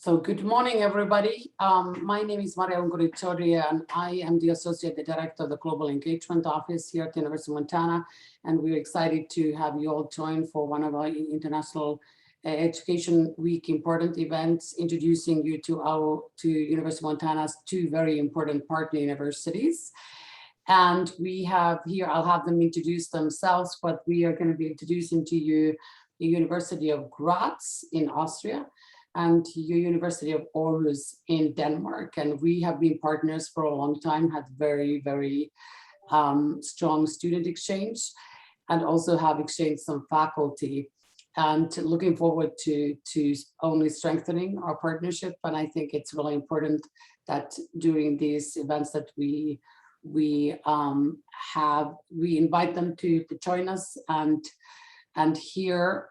So good morning, everybody. My name is Maria Unguritori, and I am the Associate Director of the Global Engagement Office here at the University of Montana. And we're excited to have you all join for one of our International Education Week important events, introducing you to University of Montana's two very important partner universities. And we have here, I'll have them introduce themselves, but we are going to be introducing to you the University of Graz in Austria and your University of Aarhus in Denmark. And we have been partners for a long time, had very, very strong student exchange, and also have exchanged some faculty. And looking forward to only strengthening our partnership. And I think it's really important that during these events that we invite them to join us and hear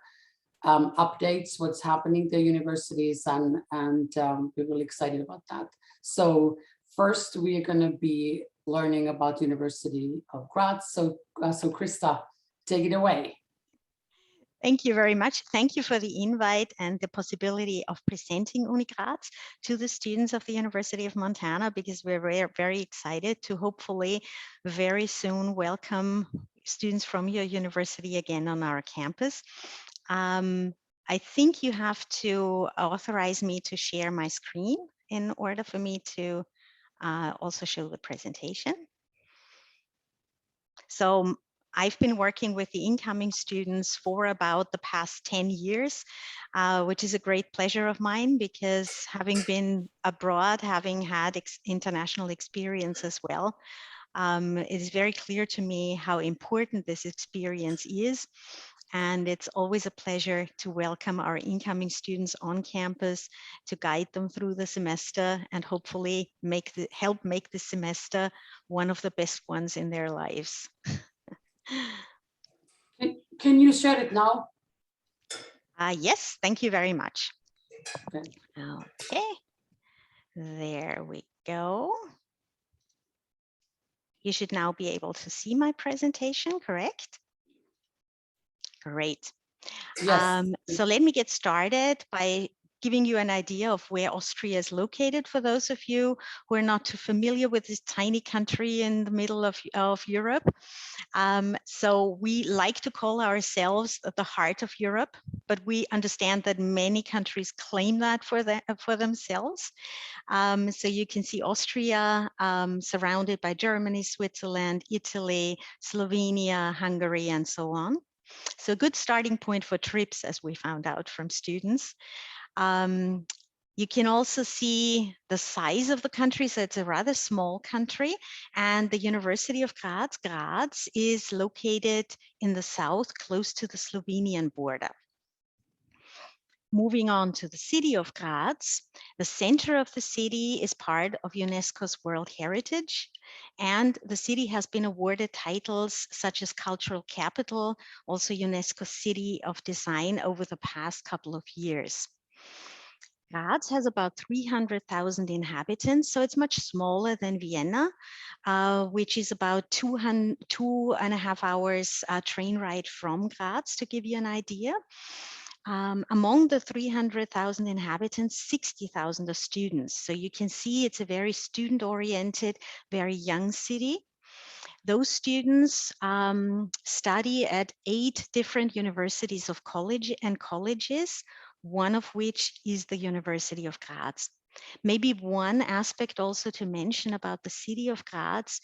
updates, what's happening at the universities, and we're really excited about that. So first, we are going to be learning about the University of Graz. So Christa, take it away. Thank you very much. Thank you for the invite and the possibility of presenting Uni Graz to the students of the University of Montana, because we're very, very excited to hopefully very soon welcome students from your university again on our campus. I think you have to authorize me to share my screen in order for me to also show the presentation. So I've been working with the incoming students for about the past 10 years, which is a great pleasure of mine, because having been abroad, having had international experience as well, it is very clear to me how important this experience is. And it's always a pleasure to welcome our incoming students on campus, to guide them through the semester, and hopefully help make the semester one of the best ones in their lives. Can you share it now? Yes, thank you very much. Okay. There we go. You should now be able to see my presentation, correct? Great. Yes. So let me get started by giving you an idea of where Austria is located, for those of you who are not too familiar with this tiny country in the middle of Europe. So we like to call ourselves the heart of Europe, but we understand that many countries claim that for themselves. So you can see Austria surrounded by Germany, Switzerland, Italy, Slovenia, Hungary, and so on. So a good starting point for trips, as we found out from students. You can also see the size of the country. So it's a rather small country, and the University of Graz is located in the south, close to the Slovenian border. Moving on to the city of Graz, the center of the city is part of UNESCO's World Heritage, and the city has been awarded titles such as Cultural Capital, also UNESCO City of Design over the past couple of years. Graz has about 300,000 inhabitants, so it's much smaller than Vienna, which is about 2.5 hours train ride from Graz, to give you an idea. Among the 300,000 inhabitants, 60,000 are students. So you can see it's a very student-oriented, very young city. Those students study at 8 different universities of colleges, one of which is the University of Graz. Maybe one aspect also to mention about the city of Graz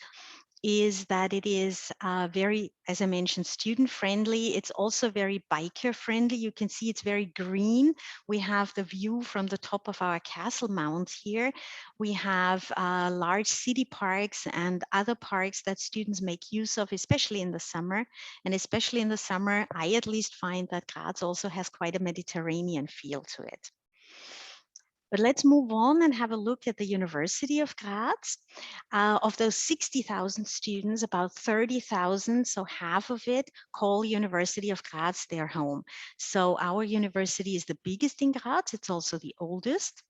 is that it is very, as I mentioned, student friendly. It's also very biker friendly. You can see it's very green. We have the view from the top of our castle mount here. We have large city parks and other parks that students make use of, especially in the summer. And especially in the summer, I at least find that Graz also has quite a Mediterranean feel to it. But let's move on and have a look at the University of Graz. Of those 60,000 students, about 30,000, so half of it, call University of Graz their home. So our university is the biggest in Graz. It's also the oldest.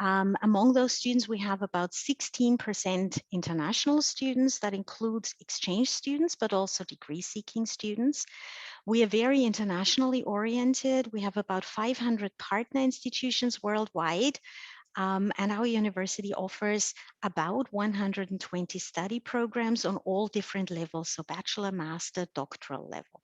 Among those students, we have about 16% international students. That includes exchange students, but also degree-seeking students. We are very internationally oriented. We have about 500 partner institutions worldwide. And our university offers about 120 study programs on all different levels, so bachelor, master, doctoral level.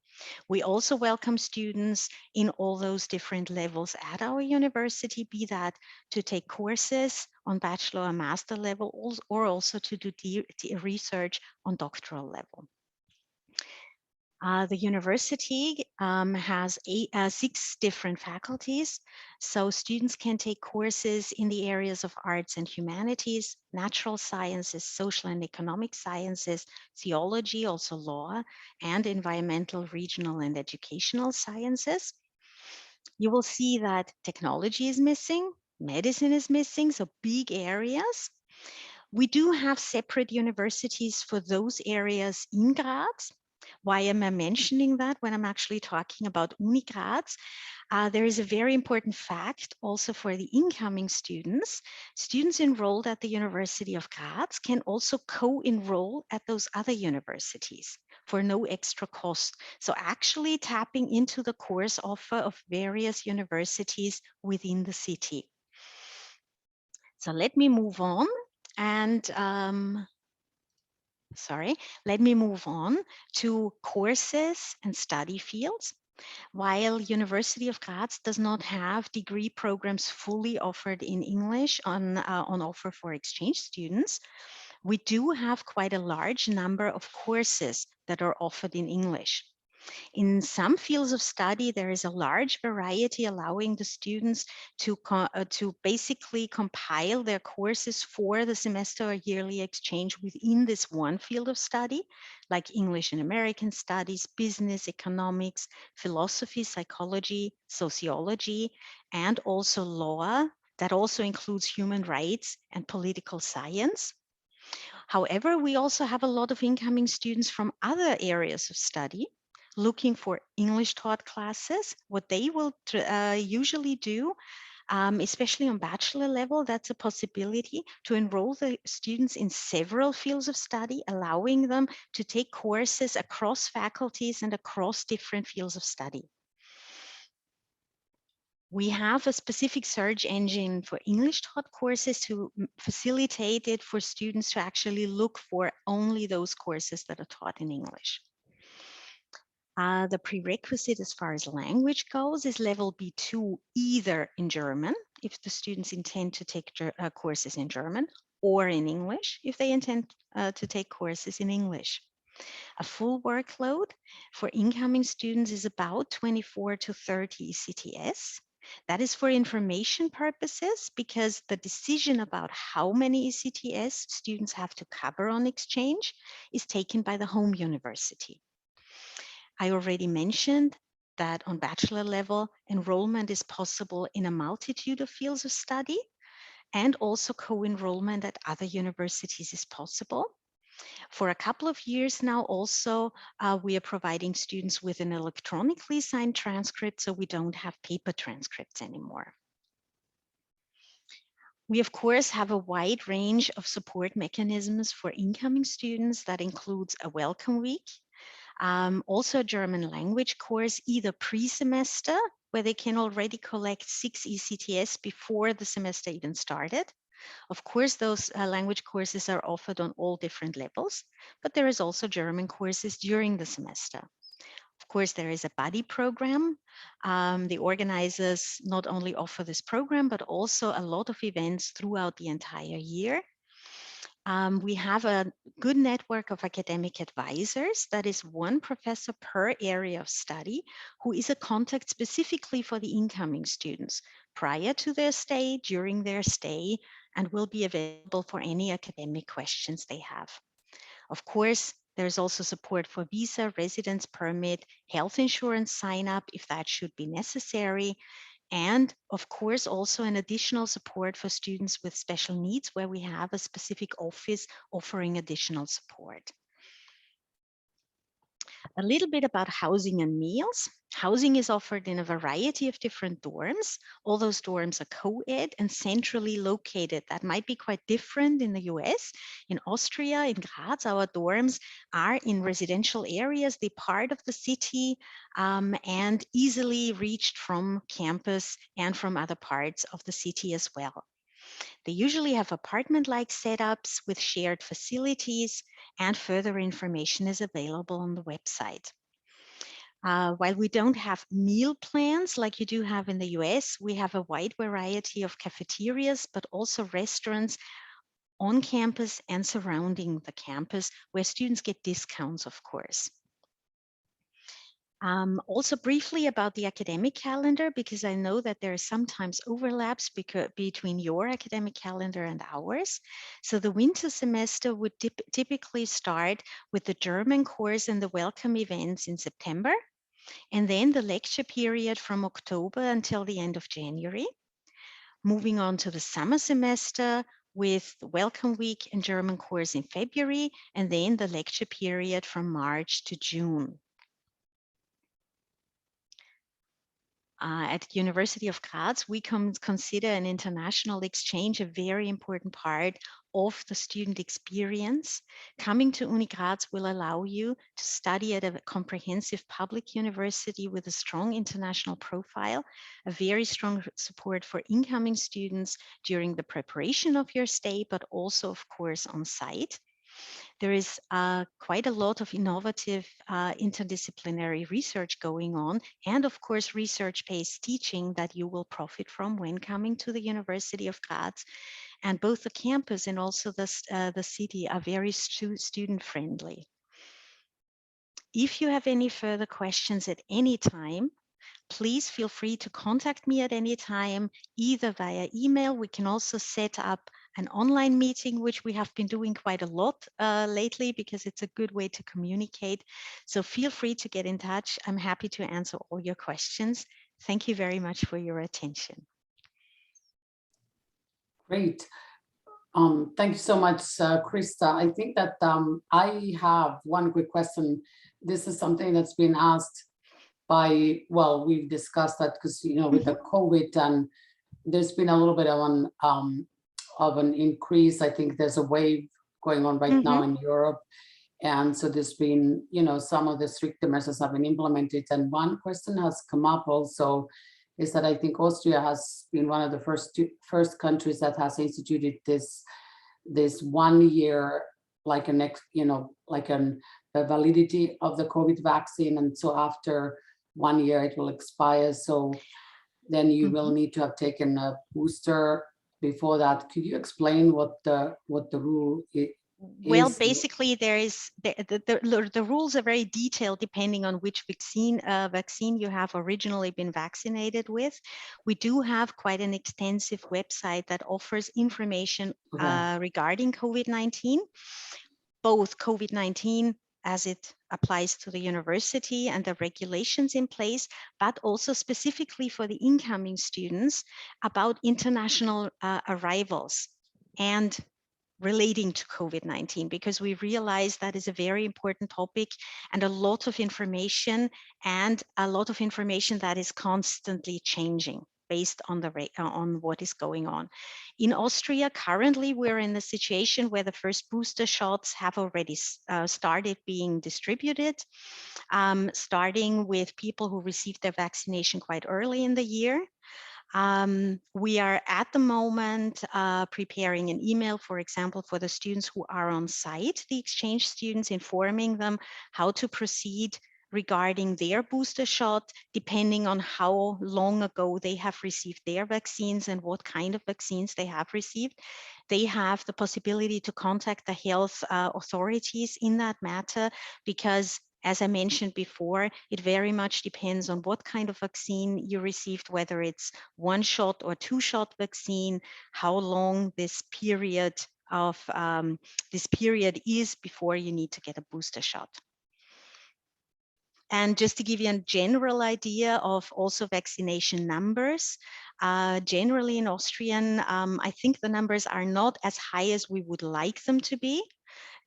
We also welcome students in all those different levels at our university, be that to take courses on bachelor or master level, or also to do research on doctoral level. The university has 6 different faculties, so students can take courses in the areas of arts and humanities, natural sciences, social and economic sciences, theology, also law, and environmental, regional, and educational sciences. You will see that technology is missing, medicine is missing, so big areas. We do have separate universities for those areas in Graz. Why am I mentioning that when I'm actually talking about Uni Graz? There is a very important fact also for the incoming students. Students enrolled at the University of Graz can also co-enroll at those other universities for no extra cost. So actually tapping into the course offer of various universities within the city. So let me move on and let me move on to courses and study fields. While University of Graz does not have degree programs fully offered in English on offer for exchange students, we do have quite a large number of courses that are offered in English. In some fields of study, there is a large variety allowing the students to basically compile their courses for the semester or yearly exchange within this one field of study, like English and American studies, business, economics, philosophy, psychology, sociology, and also law. That also includes human rights and political science. However, we also have a lot of incoming students from other areas of study looking for English taught classes. What they will usually do, especially on bachelor level, that's a possibility to enroll the students in several fields of study, allowing them to take courses across faculties and across different fields of study. We have a specific search engine for English taught courses to facilitate it for students to actually look for only those courses that are taught in English. The prerequisite as far as language goes is level B2, either in German, if the students intend to take courses in German, or in English, if they intend to take courses in English. A full workload for incoming students is about 24 to 30 ECTS. That is for information purposes, because the decision about how many ECTS students have to cover on exchange is taken by the home university. I already mentioned that on bachelor level, enrollment is possible in a multitude of fields of study, and also co-enrollment at other universities is possible. For a couple of years now also, we are providing students with an electronically signed transcript, so we don't have paper transcripts anymore. We, of course, have a wide range of support mechanisms for incoming students. That includes a welcome week, also a German language course, either pre-semester, where they can already collect 6 ECTS before the semester even started. Of course, those language courses are offered on all different levels, but there is also German courses during the semester. Of course, there is a buddy program. The organizers not only offer this program, but also a lot of events throughout the entire year. We have a good network of academic advisors. That is one professor per area of study who is a contact specifically for the incoming students prior to their stay, during their stay, and will be available for any academic questions they have. Of course, there's also support for visa, residence permit, health insurance sign up if that should be necessary, and of course, also an additional support for students with special needs, where we have a specific office offering additional support. A little bit about housing and meals. Housing is offered in a variety of different dorms. All those dorms are co-ed and centrally located. That might be quite different in the US. In Austria, in Graz, our dorms are in residential areas. They're part of the city and easily reached from campus and from other parts of the city as well. They usually have apartment-like setups with shared facilities, and further information is available on the website. While we don't have meal plans like you do have in the US, we have a wide variety of cafeterias, but also restaurants on campus and surrounding the campus where students get discounts, of course. Also briefly about the academic calendar, because I know that there are sometimes overlaps between your academic calendar and ours. So the winter semester would typically start with the German course and the welcome events in September, and then the lecture period from October until the end of January. Moving on to the summer semester with the welcome week and German course in February, and then the lecture period from March to June. At the University of Graz, we consider an international exchange a very important part of the student experience. Coming to Uni Graz will allow you to study at a comprehensive public university with a strong international profile, a very strong support for incoming students during the preparation of your stay, but also, of course, on site. There is quite a lot of innovative interdisciplinary research going on, and of course research-based teaching that you will profit from when coming to the University of Graz. And both the campus and also the city are very student-friendly. If you have any further questions at any time, please feel free to contact me at any time, either via email. We can also set up an online meeting, which we have been doing quite a lot lately because it's a good way to communicate. So feel free to get in touch. I'm happy to answer all your questions. Thank you very much for your attention. Great. Thank you so much, Christa. I think that I have one quick question. This is something that's been asked by, well, we've discussed that because, you know, with the COVID, and there's been a little bit of an increase. I think there's a wave going on right now in Europe. And so there's been, you know, some of the stricter measures have been implemented. And one question has come up also is that I think Austria has been one of the first countries that has instituted this 1 year, like a next, you know, like the validity of the COVID vaccine. And so after 1 year, it will expire. So then you will need to have taken a booster before that. Could you explain what the rule is? Well, basically, there is the rules are very detailed depending on which vaccine you have originally been vaccinated with. We do have quite an extensive website that offers information regarding COVID-19, both COVID-19 as it applies to the university and the regulations in place, but also specifically for the incoming students about international arrivals and relating to COVID-19, because we realize that is a very important topic and a lot of information that is constantly changing based on what is going on. In Austria, currently, we're in a situation where the first booster shots have already started being distributed, starting with people who received their vaccination quite early in the year. We are at the moment preparing an email, for example, for the students who are on site, the exchange students, informing them how to proceed regarding their booster shot, depending on how long ago they have received their vaccines and what kind of vaccines they have received. They have the possibility to contact the health authorities in that matter, because as I mentioned before, it very much depends on what kind of vaccine you received, whether it's 1-shot or 2-shot vaccine, how long this period is before you need to get a booster shot. And just to give you a general idea of also vaccination numbers, generally in Austrian, I think the numbers are not as high as we would like them to be.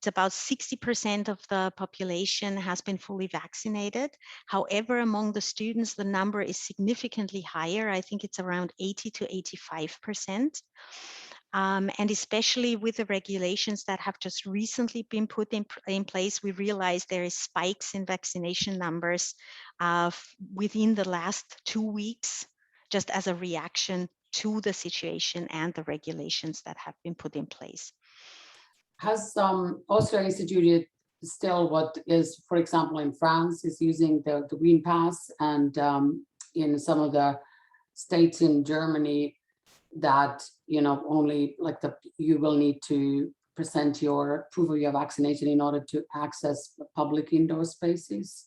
about 60% of the population has been fully vaccinated. However, among the students, the number is significantly higher. I think it's around 80 to 85%. And especially with the regulations that have just recently been put in place, we realize there is spikes in vaccination numbers within the last 2 weeks, just as a reaction to the situation and the regulations that have been put in place. Has Austria instituted still what is, for example, in France, is using the Green Pass, and in some of the states in Germany that, you know, only like you will need to present your proof of your vaccination in order to access public indoor spaces?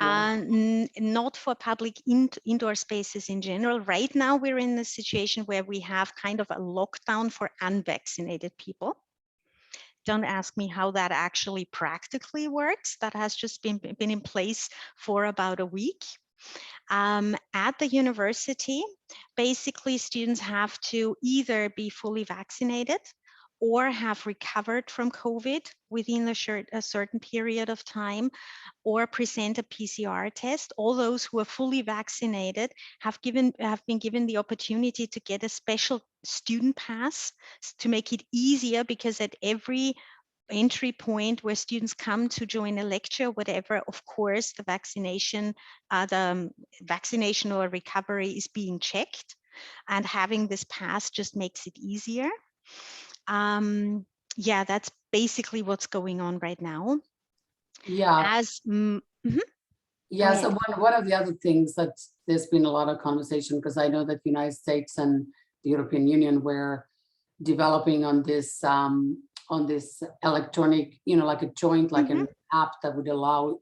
Not for public indoor spaces in general. Right now, we're in a situation where we have kind of a lockdown for unvaccinated people. Don't ask me how that actually practically works. That has just been in place for about a week. At the university, basically students have to either be fully vaccinated or have recovered from COVID within a certain period of time, or present a PCR test. All those who are fully vaccinated have been given the opportunity to get a special student pass to make it easier, because at every entry point where students come to join a lecture, whatever, of course, the vaccination or recovery is being checked, and having this pass just makes it easier. Yeah, that's basically what's going on right now. Yeah. Yeah, so one of the other things that there's been a lot of conversation, because I know that the United States and the European Union were developing on this electronic, you know, like a joint, like an app that would allow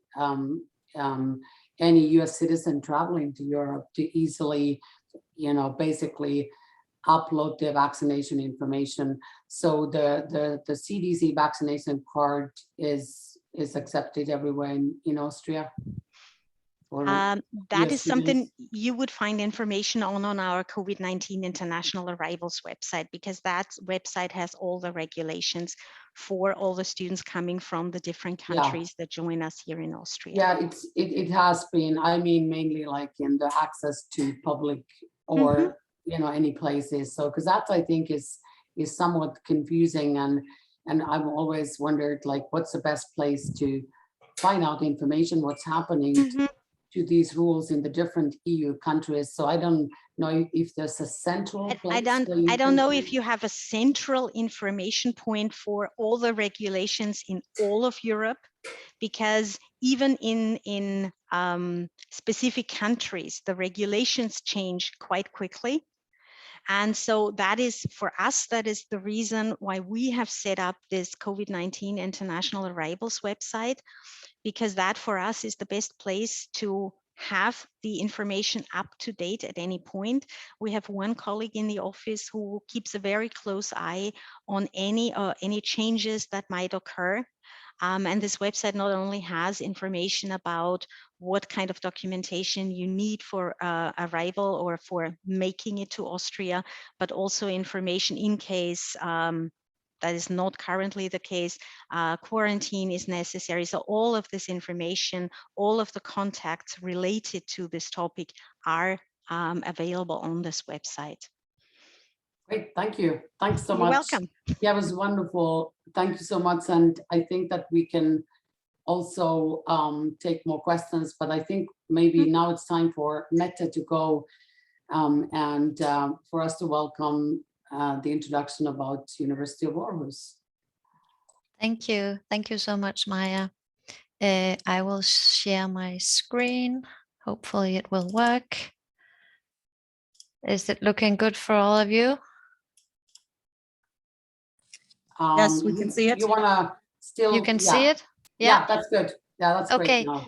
any US citizen traveling to Europe to easily, you know, basically upload their vaccination information. So the CDC vaccination card is accepted everywhere in Austria. That is something you would find information on our COVID-19 international arrivals website, because that website has all the regulations for all the students coming from the different countries that join us here in Austria. Yeah, it has been, I mean, mainly like in the access to public or, you know, any places. So, because that I think is somewhat confusing, and I've always wondered, like, what's the best place to find out information, what's happening to these rules in the different EU countries. So I don't know if there's a central place. I don't know if you have a central information point for all the regulations in all of Europe, because even in specific countries, the regulations change quite quickly. And so that is, for us, that is the reason why we have set up this COVID-19 International Arrivals website, because that for us is the best place to have the information up to date at any point. We have one colleague in the office who keeps a very close eye on any changes that might occur. And this website not only has information about what kind of documentation you need for arrival or for making it to Austria, but also information in case that is not currently the case, quarantine is necessary. So all of this information, all of the contacts related to this topic are available on this website. Great, thank you. Thanks so much. You're welcome. Yeah, it was wonderful. Thank you so much. And I think that we can also take more questions, but I think maybe now it's time for Mette to go and for us to welcome the introduction about University of Aarhus. Thank you. Thank you so much, Maya. I will share my screen. Hopefully it will work. Is it looking good for all of you? Yes, we can see it. You want to still... You can see it? Yeah, that's good. Yeah, that's okay. Great now.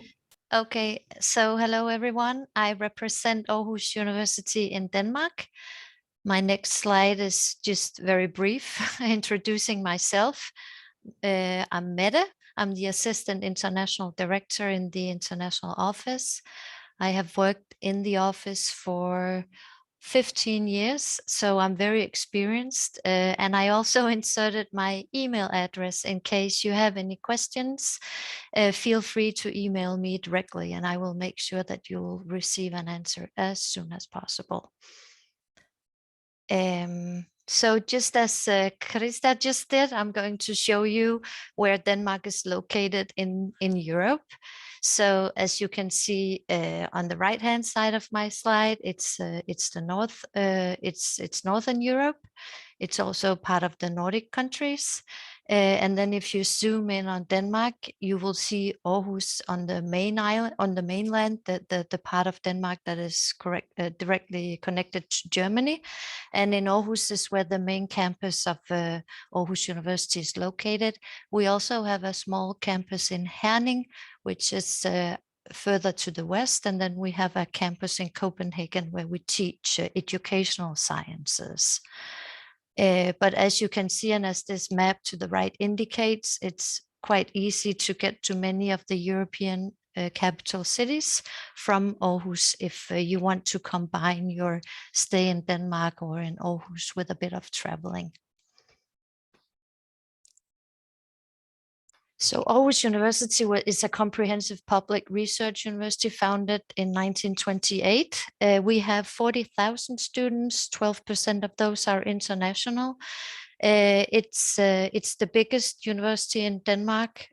Okay, so hello everyone. I represent Aarhus University in Denmark. My next slide is just very brief, introducing myself. I'm Mette. I'm the Assistant International Director in the International Office. I have worked in the office for 15 years, so I'm very experienced. And I also inserted my email address in case you have any questions. Feel free to email me directly and I will make sure that you'll receive an answer as soon as possible. So just as Christa just did, I'm going to show you where Denmark is located in Europe. So as you can see on the right hand side of my slide, it's the north, it's Northern Europe. It's also part of the Nordic countries. And then if you zoom in on Denmark, you will see Aarhus on the main island, on the mainland, the part of Denmark that is directly connected to Germany. And in Aarhus is where the main campus of Aarhus University is located. We also have a small campus in Herning, which is further to the west. And then we have a campus in Copenhagen where we teach educational sciences. But as you can see, and as this map to the right indicates, it's quite easy to get to many of the European capital cities from Aarhus if you want to combine your stay in Denmark or in Aarhus with a bit of traveling. So Aarhus University is a comprehensive public research university founded in 1928. We have 40,000 students, 12% of those are international. It's the biggest university in Denmark,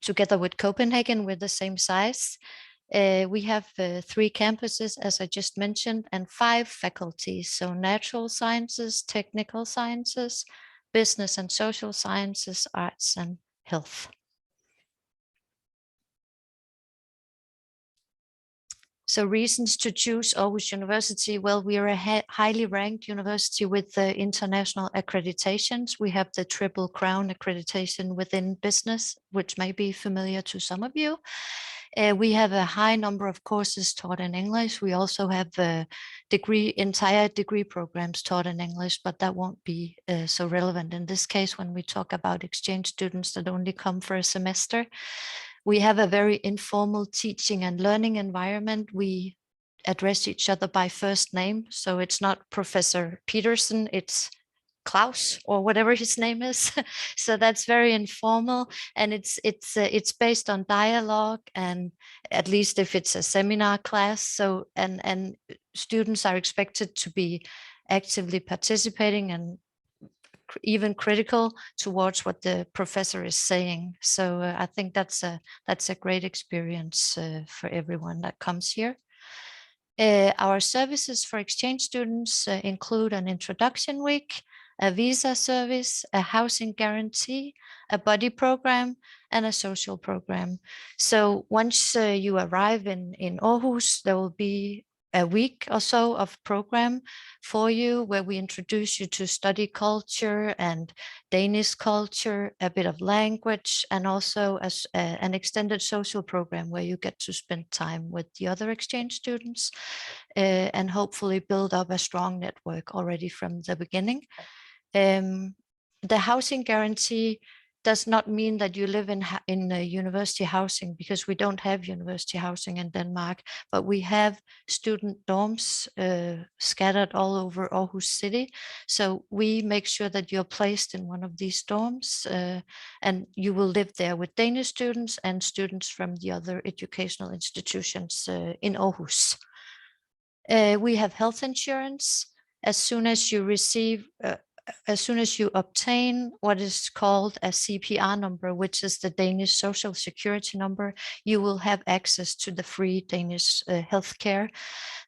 together with Copenhagen, we're the same size. We have 3 campuses, as I just mentioned, and 5 faculties. So natural sciences, technical sciences, business and social sciences, arts and health. So reasons to choose Aarhus University. Well, we are a highly ranked university with international accreditations. We have the Triple Crown accreditation within business, which may be familiar to some of you. We have a high number of courses taught in English. We also have entire degree programs taught in English, but that won't be so relevant in this case when we talk about exchange students that only come for a semester. We have a very informal teaching and learning environment. We address each other by first name. So it's not Professor Peterson, it's Klaus or whatever his name is. So that's very informal, and it's based on dialogue, and at least if it's a seminar class. So and students are expected to be actively participating and even critical towards what the professor is saying. So I think that's a great experience for everyone that comes here. Our services for exchange students include an introduction week, a visa service, a housing guarantee, a buddy program, and a social program. So once you arrive in Aarhus, there will be a week or so of program for you where we introduce you to study culture and Danish culture, a bit of language, and also as an extended social program where you get to spend time with the other exchange students and hopefully build up a strong network already from the beginning. The housing guarantee does not mean that you live in university housing, because we don't have university housing in Denmark, but we have student dorms scattered all over Aarhus city. So we make sure that you're placed in one of these dorms and you will live there with Danish students and students from the other educational institutions in Aarhus. We have health insurance. As soon as you obtain what is called a CPR number, which is the Danish Social Security number, you will have access to the free Danish healthcare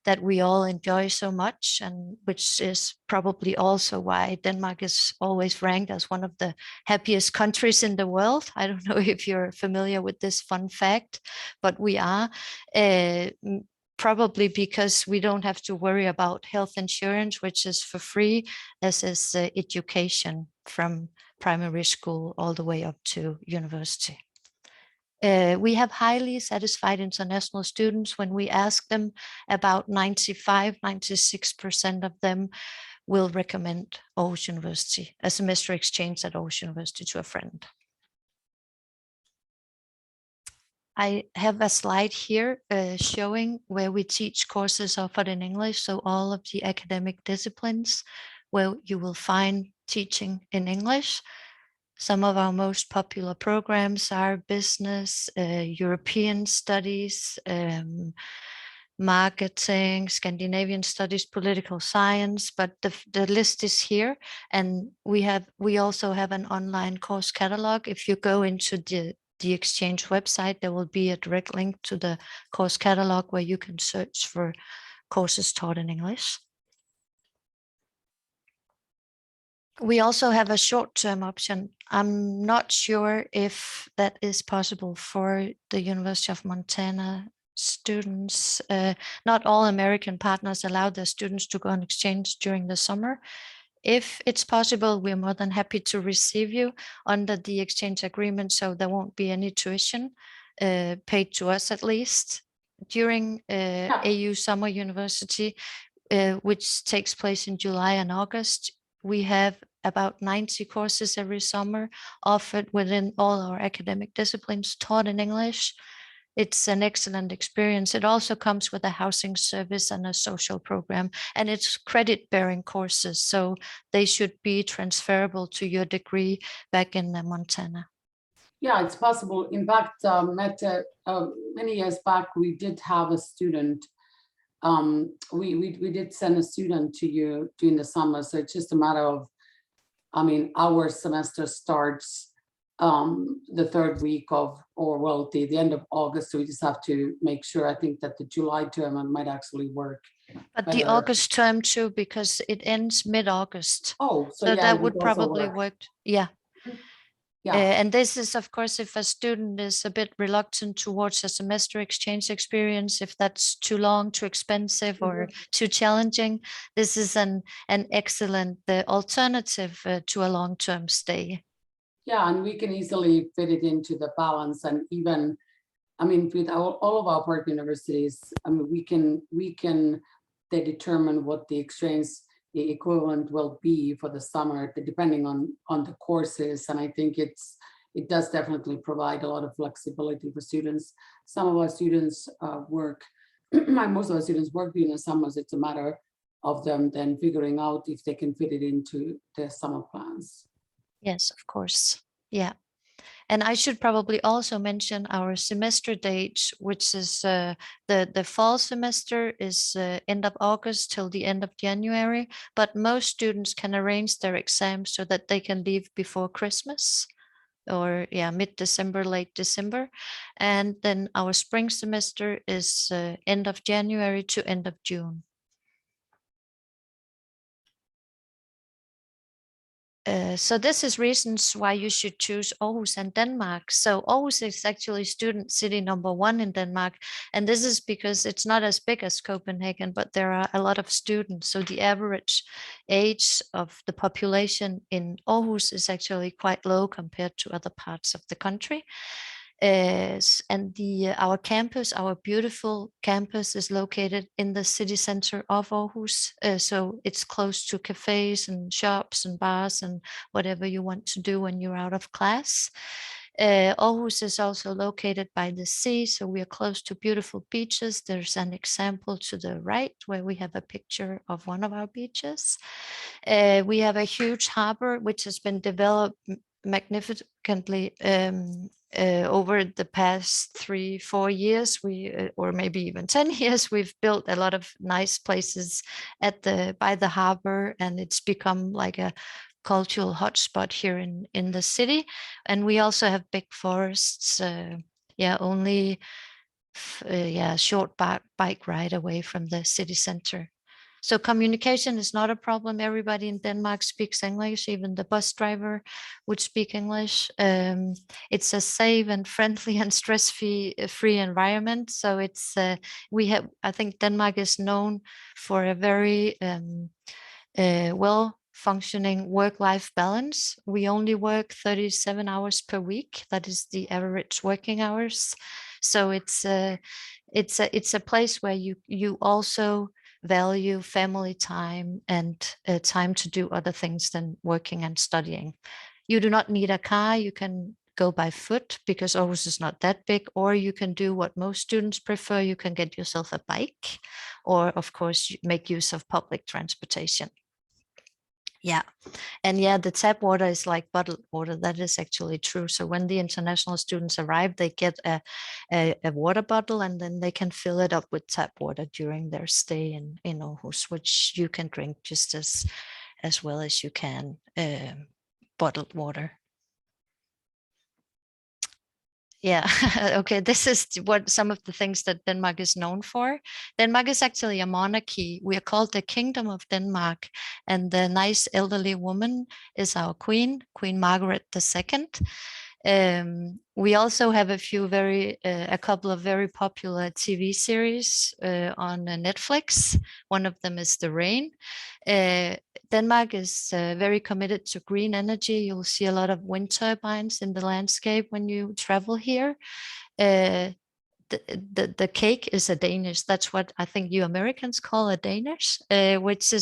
that we all enjoy so much, and which is probably also why Denmark is always ranked as one of the happiest countries in the world. I don't know if you're familiar with this fun fact, but we are. Probably because we don't have to worry about health insurance, which is for free, as is education from primary school all the way up to university. We have highly satisfied international students. When we ask them, about 95–96% of them will recommend Aarhus University, a semester exchange at Aarhus University, to a friend. I have a slide here showing where we teach courses offered in English. So all of the academic disciplines where you will find teaching in English. Some of our most popular programs are business, European studies, marketing, Scandinavian studies, political science, but the list is here. And we also have an online course catalog. If you go into the Exchange website, there will be a direct link to the course catalog where you can search for courses taught in English. We also have a short-term option. I'm not sure if that is possible for the University of Montana students. Not all American partners allow their students to go on exchange during the summer. If it's possible, we're more than happy to receive you under the exchange agreement, so there won't be any tuition paid to us at least. During AU Summer University, which takes place in July and August, we have about 90 courses every summer offered within all our academic disciplines taught in English. It's an excellent experience. It also comes with a housing service and a social program, and it's credit-bearing courses, so they should be transferable to your degree back in Montana. Yeah, it's possible. In fact, many years back, we did have a student. We did send a student to you during the summer, so it's just a matter of, I mean, our semester starts the third week of, or well, the end of August. So we just have to make sure. I think that the July term might actually work. But better. the August term too, because it ends mid-August. Oh, So yeah, that would probably work. Yeah. Yeah. And this is, of course, if a student is a bit reluctant towards a semester exchange experience, if that's too long, too expensive, or too challenging, this is an excellent alternative to a long-term stay. Yeah, and we can easily fit it into the balance, and even, I mean, with all of our partner universities, I mean, we can they determine what the exchange, the equivalent will be for the summer, depending on the courses. And I think it does definitely provide a lot of flexibility for students. Some of our students work, most of our students work during the summers. It's a matter of them then figuring out if they can fit it into their summer plans. Yes, of course. Yeah. And I should probably also mention our semester dates, which is the fall semester is end of August till the end of January, but most students can arrange their exams so that they can leave before Christmas, or mid-December, late December. And then our spring semester is end of January to end of June. So this is reasons why you should choose Aarhus and Denmark. So Aarhus is actually student city #1 in Denmark. And this is because it's not as big as Copenhagen, but there are a lot of students. So the average age of the population in Aarhus is actually quite low compared to other parts of the country. And our campus, our beautiful campus, is located in the city center of Aarhus. So it's close to cafes and shops and bars and whatever you want to do when you're out of class. Aarhus is also located by the sea, so we are close to beautiful beaches. There's an example to the right where we have a picture of one of our beaches. We have a huge harbor which has been developed magnificently over the past 3-4 years, or maybe even 10 years, we've built a lot of nice places by the harbor, and it's become like a cultural hotspot here in the city. And we also have big forests, only a short bike ride away from the city center. So communication is not a problem. Everybody in Denmark speaks English. Even the bus driver would speak English. It's a safe and friendly and stress-free environment. So it's I think Denmark is known for a very well-functioning work-life balance. We only work 37 hours per week. That is the average working hours. So it's a place where you also value family time and time to do other things than working and studying. You do not need a car. You can go by foot because Aarhus is not that big, or you can do what most students prefer. You can get yourself a bike, or of course make use of public transportation. Yeah. And yeah, the tap water is like bottled water. That is actually true. So when the international students arrive, they get a water bottle, and then they can fill it up with tap water during their stay in Aarhus, which you can drink just as well as you can bottled water. Yeah, okay, this is what some of the things that Denmark is known for. Denmark is actually a monarchy. We are called the Kingdom of Denmark, and the nice elderly woman is our queen, Queen Margaret II. We also have a couple of very popular TV series on Netflix. One of them is The Rain. Denmark is very committed to green energy. You'll see a lot of wind turbines in the landscape when you travel here. The cake is a Danish. That's what I think you Americans call a Danish, which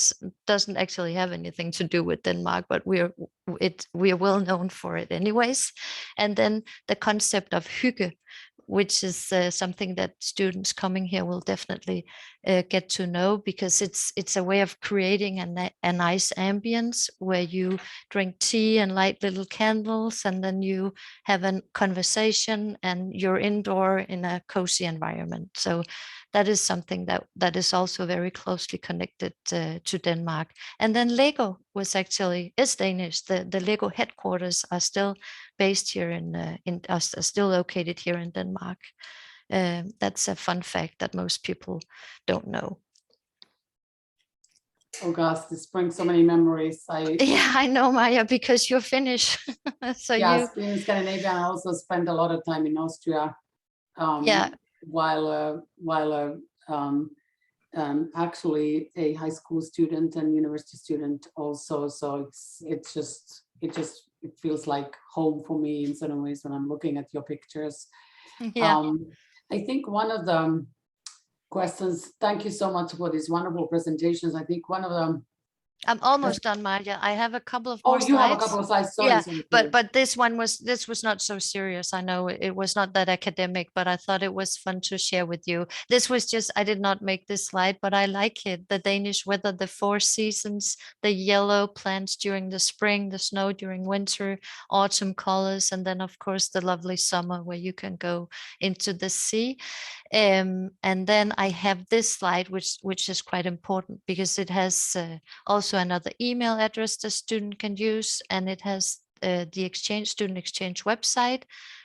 doesn't actually have anything to do with Denmark, but we are well known for it anyways. And then the concept of hygge, which is something that students coming here will definitely get to know, because it's a way of creating a nice ambience where you drink tea and light little candles, and then you have a conversation and you're indoor in a cozy environment. So that is something that is also very closely connected to Denmark. And then Lego is Danish. The Lego headquarters are still based here are still located here in Denmark. That's a fun fact that most people don't know. Oh gosh, this brings so many memories. Yeah, I know, Maya, because you're Finnish. So yes, in Scandinavia, I also spent a lot of time in Austria. Yeah. While actually a high school student and university student also. So it feels like home for me in certain ways when I'm looking at your pictures. Yeah. I think one of the questions, thank you so much for these wonderful presentations. I think one of them, I'm almost done, Maja. I have a couple of more you slides. have a couple of slides. Sorry, Yeah, sorry. but this was not so serious. I know it was not that academic, but I thought it was fun to share with you. This was just, I did not make this slide, but I like it. The Danish weather, the 4 seasons, the yellow plants during the spring, the snow during winter, autumn colors, and then of course the lovely summer where you can go into the sea. And then I have this slide, which is quite important because it has also another email address the student can use, and it has the student exchange website,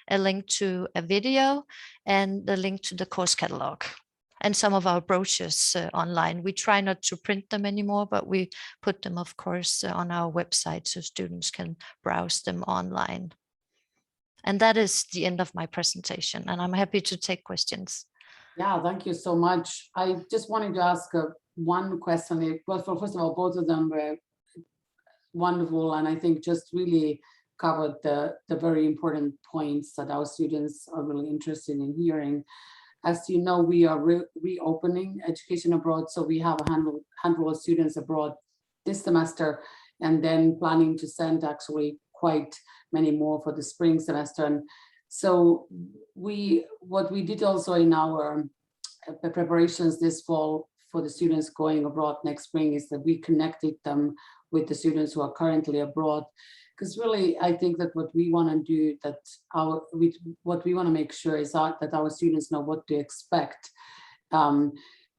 a link to a video, and the link to the course catalog, and some of our brochures online. We try not to print them anymore, but we put them, of course, on our website so students can browse them online. And that is the end of my presentation, and I'm happy to take questions. Yeah, thank you so much. I just wanted to ask one question. Well, first of all, both of them were wonderful, and I think just really covered the very important points that our students are really interested in hearing. As you know, we are reopening education abroad, so we have a handful of students abroad this semester, and then planning to send actually quite many more for the spring semester. And so what we did also in our preparations this fall for the students going abroad next spring is that we connected them with the students who are currently abroad, because really I think that what we want to do, what we want to make sure is that our students know what to expect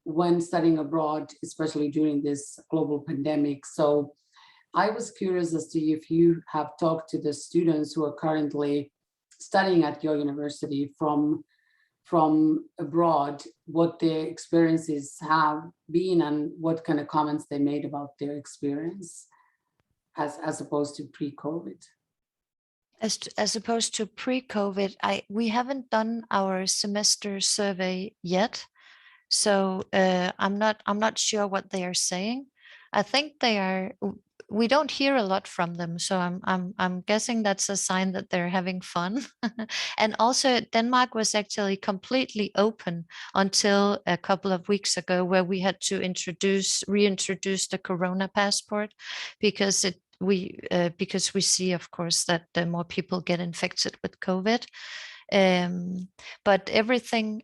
when studying abroad, especially during this global pandemic. So I was curious as to if you have talked to the students who are currently studying at your university from abroad, what their experiences have been and what kind of comments they made about their experience as opposed to pre-COVID. As opposed to pre-COVID, we haven't done our semester survey yet, so I'm not sure what they are saying. I think we don't hear a lot from them, so I'm guessing that's a sign that they're having fun. And also Denmark was actually completely open until a couple of weeks ago, where we had to reintroduce the Corona passport, because because we see, of course, that the more people get infected with COVID. But everything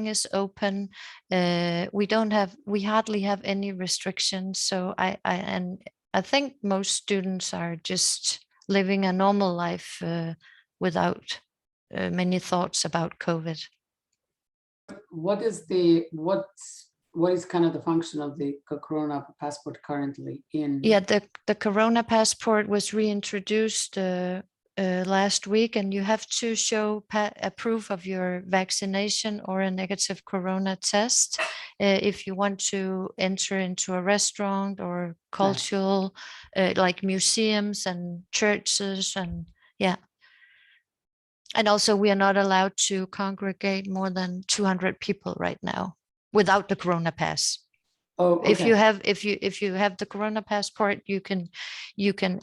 is open. We hardly have any restrictions. So I think most students are just living a normal life without many thoughts about COVID. What is kind of the function of the Corona passport currently in? Yeah, the Corona passport was reintroduced last week, and you have to show a proof of your vaccination or a negative Corona test if you want to enter into a restaurant or cultural, like museums and churches, and yeah. And also, we are not allowed to congregate more than 200 people right now without the Corona pass. Oh, okay. If you have the Corona passport, you can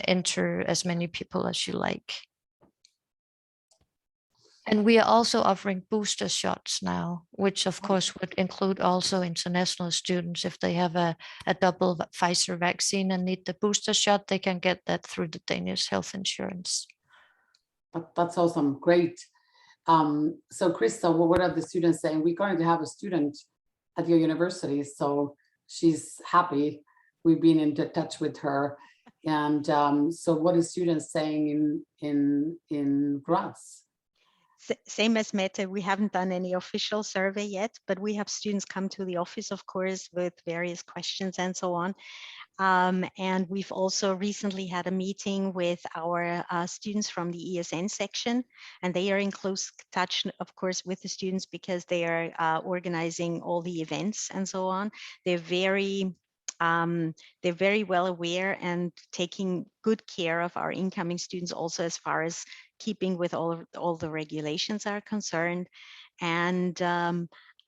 enter as many people as you like. And we are also offering booster shots now, which of course would include also international students. If they have a double Pfizer vaccine and need the booster shot, they can get that through the Danish health insurance. That's awesome. Great. So Christa, what are the students saying? We currently have a student at your university, so she's happy. We've been in touch with her. And so what are students saying in Graz? Same as Mette, we haven't done any official survey yet, but we have students come to the office, of course, with various questions and so on. And we've also recently had a meeting with our students from the ESN section, and they are in close touch, of course, with the students because they are organizing all the events and so on. They're very well aware and taking good care of our incoming students also as far as keeping with all the regulations are concerned. And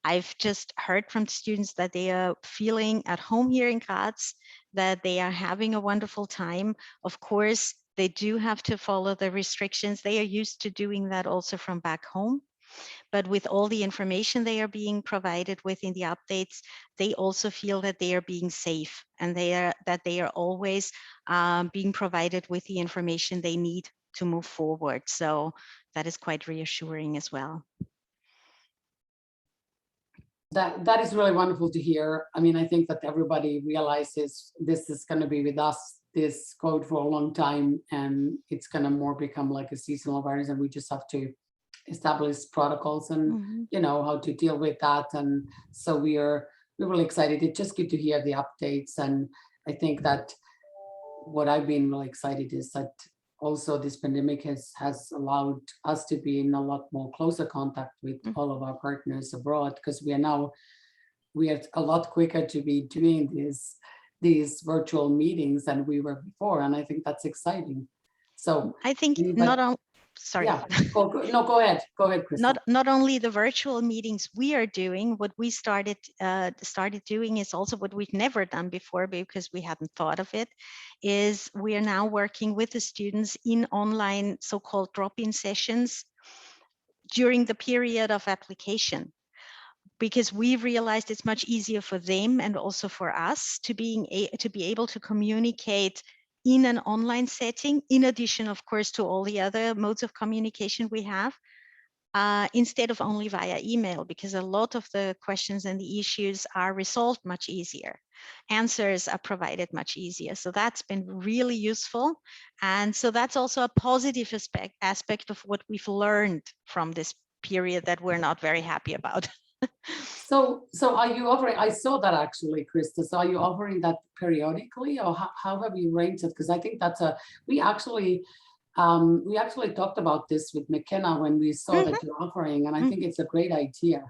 I've just heard from students that they are feeling at home here in Graz, that they are having a wonderful time. Of course, they do have to follow the restrictions. They are used to doing that also from back home. But with all the information they are being provided with in the updates, they also feel that they are being safe and that they are always being provided with the information they need to move forward. So that is quite reassuring as well. That is really wonderful to hear. I mean, I think that everybody realizes this is going to be with us, this code, for a long time, and it's going to more become like a seasonal virus, and we just have to establish protocols and you know how to deal with that. And so we're really excited. It's just good to hear the updates, and I think that what I've been really excited is that also this pandemic has allowed us to be in a lot more closer contact with all of our partners abroad, because we are a lot quicker to be doing these virtual meetings than we were before, and I think that's exciting. So I think not only sorry. Yeah, go ahead, Christa. Not only the virtual meetings we are doing, what we started doing is also what we've never done before because we hadn't thought of it, is we are now working with the students in online so-called drop-in sessions during the period of application, because we realized it's much easier for them and also for us to be able to communicate in an online setting, in addition, of course, to all the other modes of communication we have, instead of only via email, because a lot of the questions and the issues are resolved much easier. Answers are provided much easier. So that's been really useful. And so that's also a positive aspect of what we've learned from this period that we're not very happy about. So are you offering, I saw that actually, Christa, so are you offering that periodically, or how have you arranged it? Because I think that's we actually talked about this with McKenna when we saw that you're offering, and I think it's a great idea.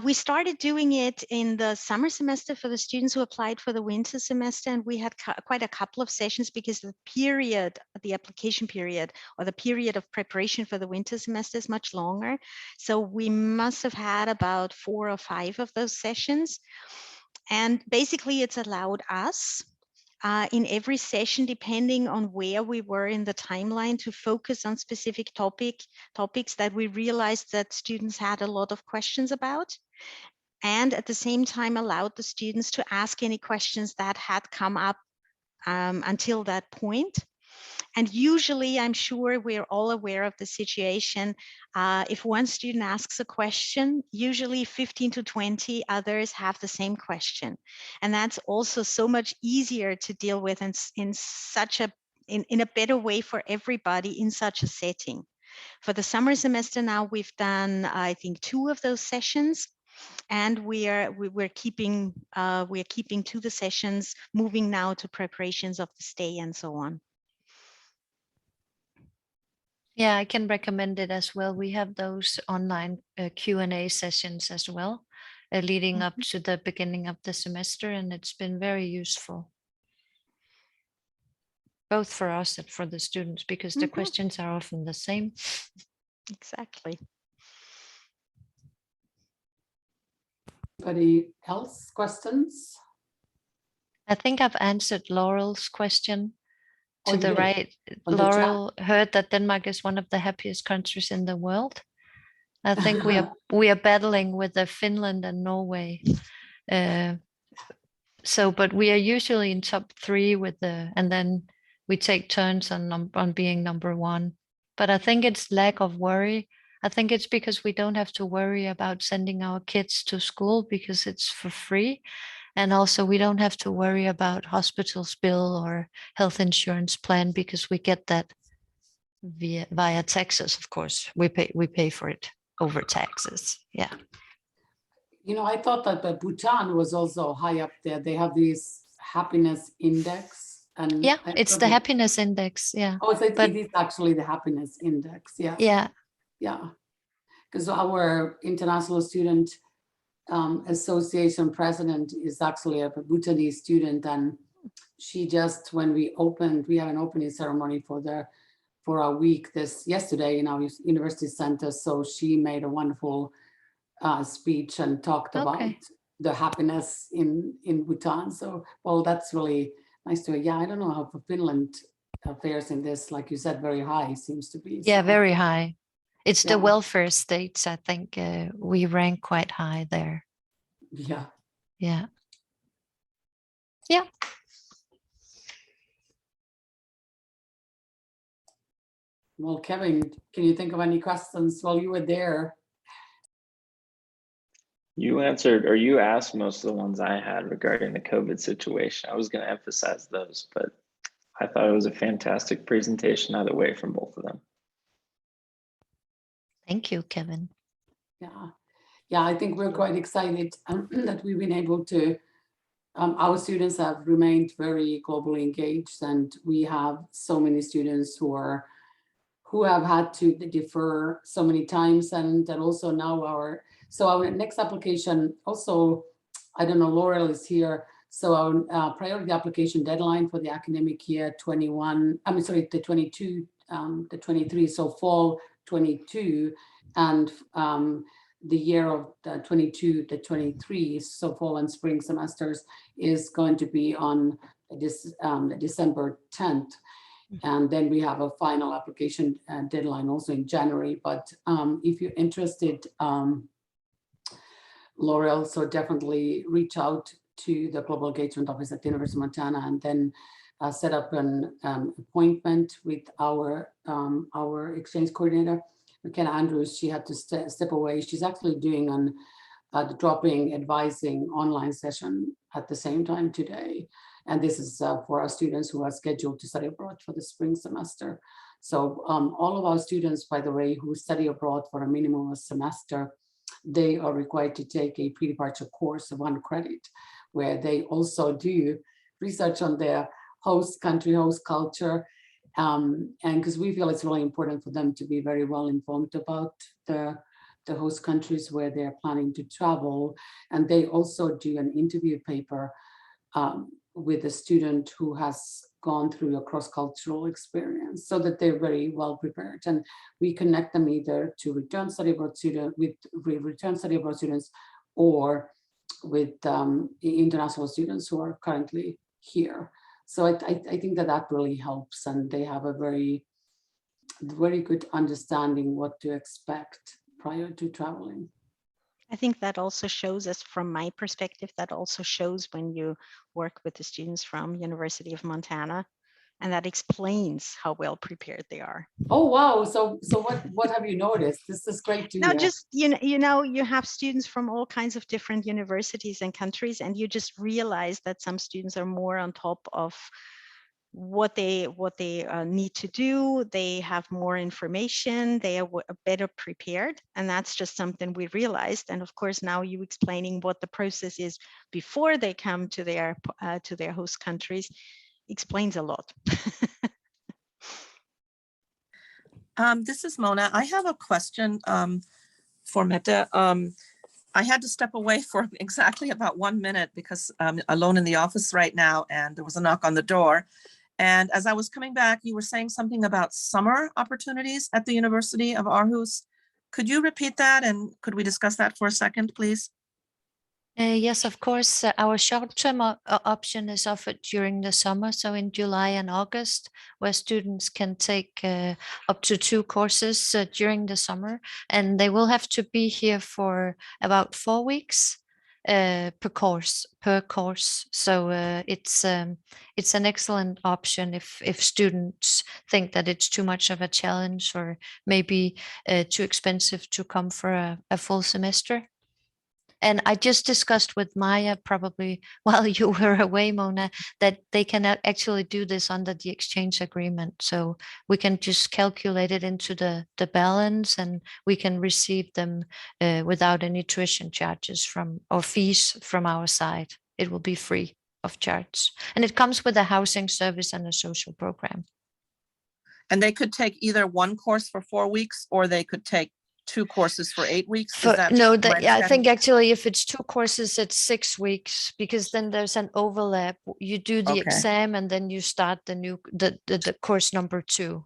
We started doing it in the summer semester for the students who applied for the winter semester, and we had quite a couple of sessions because the application period or the period of preparation for the winter semester is much longer. So we must have had about 4 or 5 of those sessions. And basically it's allowed us in every session, depending on where we were in the timeline, to focus on specific topics that we realized that students had a lot of questions about, and at the same time allowed the students to ask any questions that had come up until that point. And usually, I'm sure we're all aware of the situation. If one student asks a question, usually 15 to 20 others have the same question. And that's also so much easier to deal with in a better way for everybody in such a setting. For the summer semester now, we've done, I think, 2 of those sessions. And we're keeping to the sessions, moving now to preparations of the stay and so on. Yeah, I can recommend it as well. We have those online Q&A sessions as well, leading up to the beginning of the semester, and it's been very useful, both for us and for the students, because the questions are often the same. Exactly. Anybody else questions? I think I've answered Laurel's question. To the right, On the Laurel heard that Denmark is one of the happiest countries in the world. I think we are battling with Finland and Norway. But we are usually in top 3 and then we take turns on being number 1. But I think it's lack of worry. I think it's because we don't have to worry about sending our kids to school because it's for free. And also we don't have to worry about hospital's bill or health insurance plan because we get that via taxes, of course. We pay for it over taxes. Yeah. You know, I thought that Bhutan was also high up there. They have this happiness index. And yeah, it's the happiness index. Yeah. Oh, so it is actually the happiness index. Yeah. Yeah. Yeah. Because our international student association president is actually a Bhutanese student, and she just, when we have an opening ceremony for our week yesterday in our university center. So she made a wonderful speech and talked about the happiness in Bhutan. So, well, that's really nice to hear. Yeah, I don't know how Finland fares in this, like you said, very high seems to be. Yeah, so. Very high. It's the welfare states, I think we rank quite high there. Yeah. Yeah. Yeah. Well, Kevin, can you think of any questions while you were there? You answered, or you asked most of the ones I had regarding the COVID situation. I was going to emphasize those, but I thought it was a fantastic presentation either way from both of them. Thank you, Kevin. Yeah, I think we're quite excited that we've been able to, our students have remained very globally engaged, and we have so many students who have had to defer so many times, and also now our next application also, I don't know, Laurel is here. So our priority application deadline for the academic year 22, the 23, so fall 22, and the year of the 22 to 23, so fall and spring semesters, is going to be on this December 10th. And then we have a final application deadline also in January. But if you're interested, Laurel, so definitely reach out to the Global Engagement Office at the University of Montana, and then set up an appointment with our exchange coordinator, McKenna Andrews. She had to step away. She's actually doing the drop-in advising online session at the same time today. And this is for our students who are scheduled to study abroad for the spring semester. So all of our students, by the way, who study abroad for a minimum of a semester, they are required to take a pre-departure course of 1 credit, where they also do research on their host country, host culture. And because we feel it's really important for them to be very well informed about the host countries where they're planning to travel. And they also do an interview paper with a student who has gone through a cross-cultural experience, so that they're very well prepared. And we connect them either to return study abroad students, or with international students who are currently here. So I think that really helps, and they have a very good understanding what to expect prior to traveling. I think that also shows us, from my perspective, that also shows when you work with the students from University of Montana, and that explains how well prepared they are. Oh, wow. So what have you noticed? This is great to Now, hear. just, you have students from all kinds of different universities and countries, and you just realize that some students are more on top of what they need to do. They have more information, they are better prepared, and that's just something we realized. And of course, now you explaining what the process is before they come to their host countries explains a lot. This is Mona. I have a question for Mette. I had to step away for exactly about 1 minute because I'm alone in the office right now, and there was a knock on the door. And as I was coming back, you were saying something about summer opportunities at the University of Aarhus. Could you repeat that, and could we discuss that for a second, please? Yes, of course. Our short-term option is offered during the summer, so in July and August, where students can take up to 2 courses during the summer, and they will have to be here for about 4 weeks per course. So it's an excellent option if students think that it's too much of a challenge or maybe too expensive to come for a full semester. And I just discussed with Maya, probably while you were away, Mona, that they can actually do this under the exchange agreement. So we can just calculate it into the balance, and we can receive them without any tuition charges or fees from our side. It will be free of charge. And it comes with a housing service and a social program. And they could take either 1 course for 4 weeks, or they could take 2 courses for 8 weeks? I think actually if it's 2 courses, it's 6 weeks, because then there's an overlap. You do the exam and then you start the course number 2.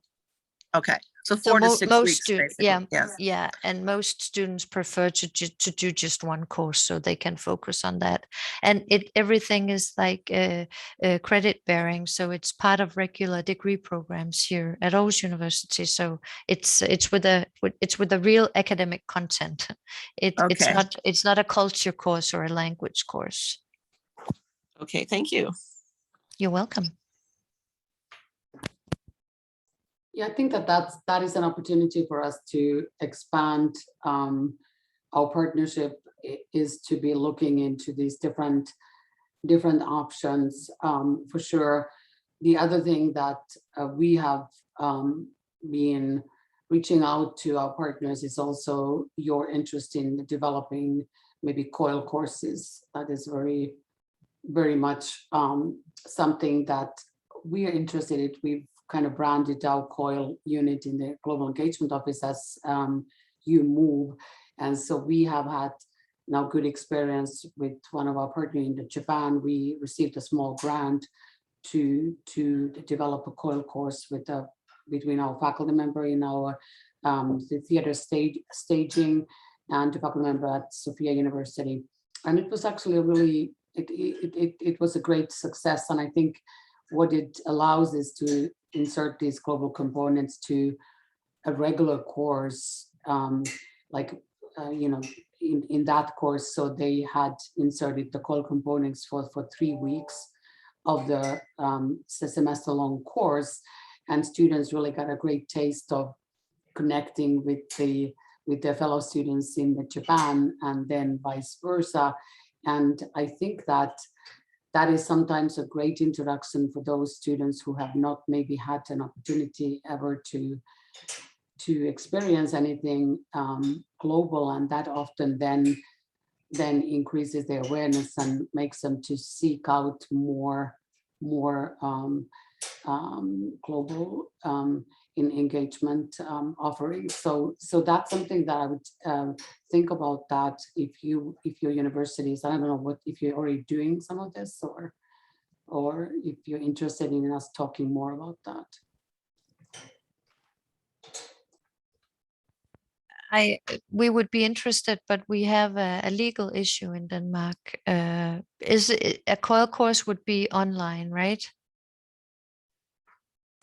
Okay, so 4 to 6 weeks, basically. Yeah, and most students prefer to do just 1 course so they can focus on that. And everything is like credit bearing, so it's part of regular degree programs here at Aarhus University. So it's with a real academic content. It's not a culture course or a language course. Okay, thank you. You're welcome. Yeah, I think that is an opportunity for us to expand our partnership, is to be looking into these different options, for sure. The other thing that we have been reaching out to our partners is also your interest in developing maybe COIL courses. That is very, very much something that we are interested in. We've kind of branded our COIL unit in the Global Engagement Office as You Move. And so we have had now good experience with one of our partners in Japan. We received a small grant to develop a COIL course between our faculty member in our the theater staging and the faculty member at Sophia University. And it was actually a really, it was a great success. And I think what it allows is to insert these global components to a regular course, in that course. So they had inserted the COIL components for 3 weeks of the semester-long course, and students really got a great taste of connecting with their fellow students in Japan, and then vice versa. And I think that is sometimes a great introduction for those students who have not maybe had an opportunity ever to experience anything global, and that often then increases their awareness and makes them to seek out more global in engagement offerings. So that's something that I would think about, that if your universities, I don't know if you're already doing some of this, or if you're interested in us talking more about that. We would be interested, but we have a legal issue in Denmark. Is it, a COIL course would be online, right?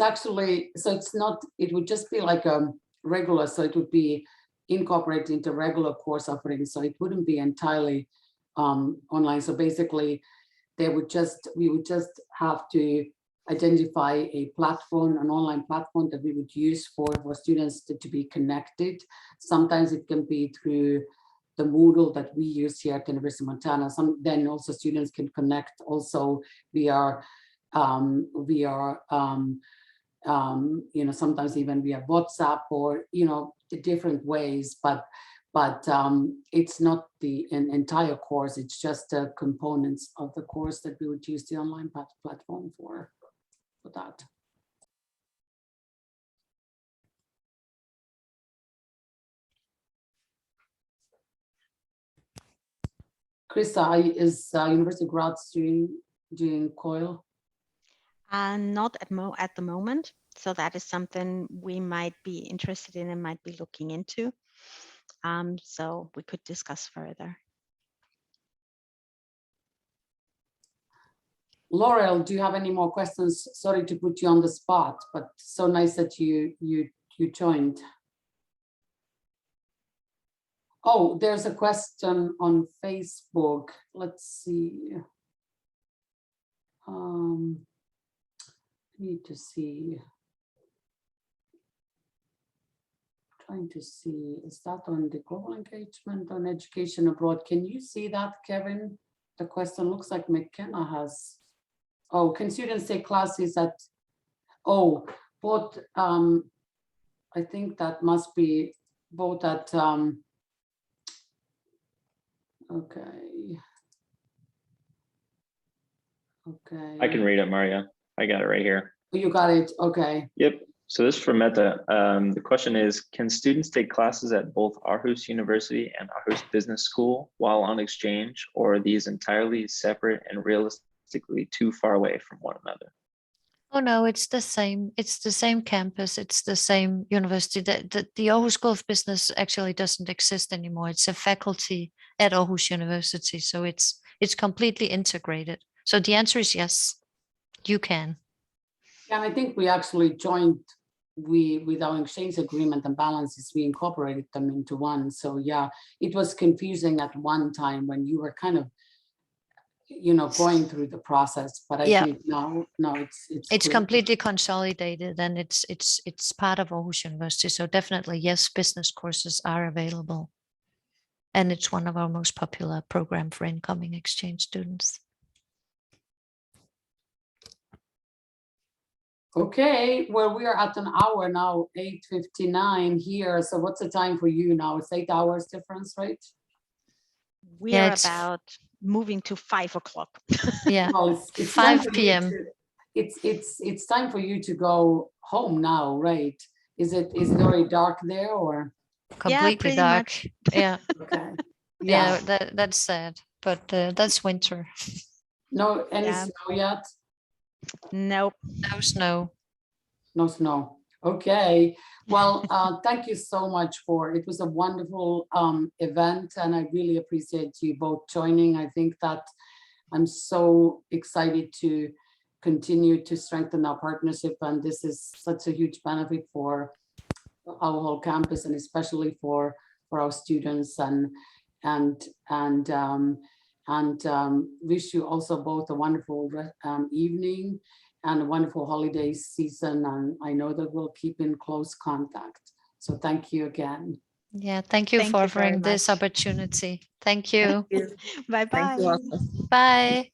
Actually, so it's not, it would just be like a regular, so it would be incorporate into regular course offerings, so it wouldn't be entirely online. So basically, we would just have to identify a platform, an online platform that we would use for students to be connected. Sometimes it can be through the Moodle that we use here at the University of Montana. Then also students can connect also via sometimes even via WhatsApp or the different ways, but it's not the entire course. It's just the components of the course that we would use the online platform for that. Christa, is University of Graz doing COIL? Not at the moment. So that is something we might be interested in and might be looking into. So we could discuss further. Laurel, do you have any more questions? Sorry to put you on the spot, but so nice that you joined. Oh, there's a question on Facebook. Let's see. I need to see. Trying to see, is that on the global engagement on education abroad? Can you see that, Kevin? The question looks like McKenna has. Oh, can students take classes at, both, I think that must be both at, okay. I can read it, Maria. I got it right here. You got it, okay. Yep. So this is for Meta. The question is, can students take classes at both Aarhus University and Aarhus Business School while on exchange, or are these entirely separate and realistically too far away from one another? Oh no, it's the same. It's the same campus. It's the same university. The Aarhus School of Business actually doesn't exist anymore. It's a faculty at Aarhus University, so it's completely integrated. So the answer is yes, you can. Yeah, and I think we actually joined, with our exchange agreement and balances, we incorporated them into one. So yeah, it was confusing at one time when you were kind of, going through the process, but I think now it's completely consolidated, and it's part of Aarhus University. So definitely, yes, business courses are available. And it's one of our most popular programs for incoming exchange students. Okay, well, we are at an hour now, 8:59 here. So what's the time for you now? It's 8 hours difference, right? We are about moving to 5 o'clock. Yeah, well, it's 5 p.m. It's time for you to go home now, right? Is it already dark there, or? Completely dark. Much. Yeah. Okay. Yeah, that's sad, but that's winter. No, any snow yet? Nope. No snow. No snow. Okay. Well, thank you so much it was a wonderful event, and I really appreciate you both joining. I think that I'm so excited to continue to strengthen our partnership, and this is such a huge benefit for our whole campus, and especially for our students, and wish you also both a wonderful evening and a wonderful holiday season. And I know that we'll keep in close contact. So thank you again. Yeah, thank you for offering this opportunity. Thank you. Bye-bye. Thank you also. Bye.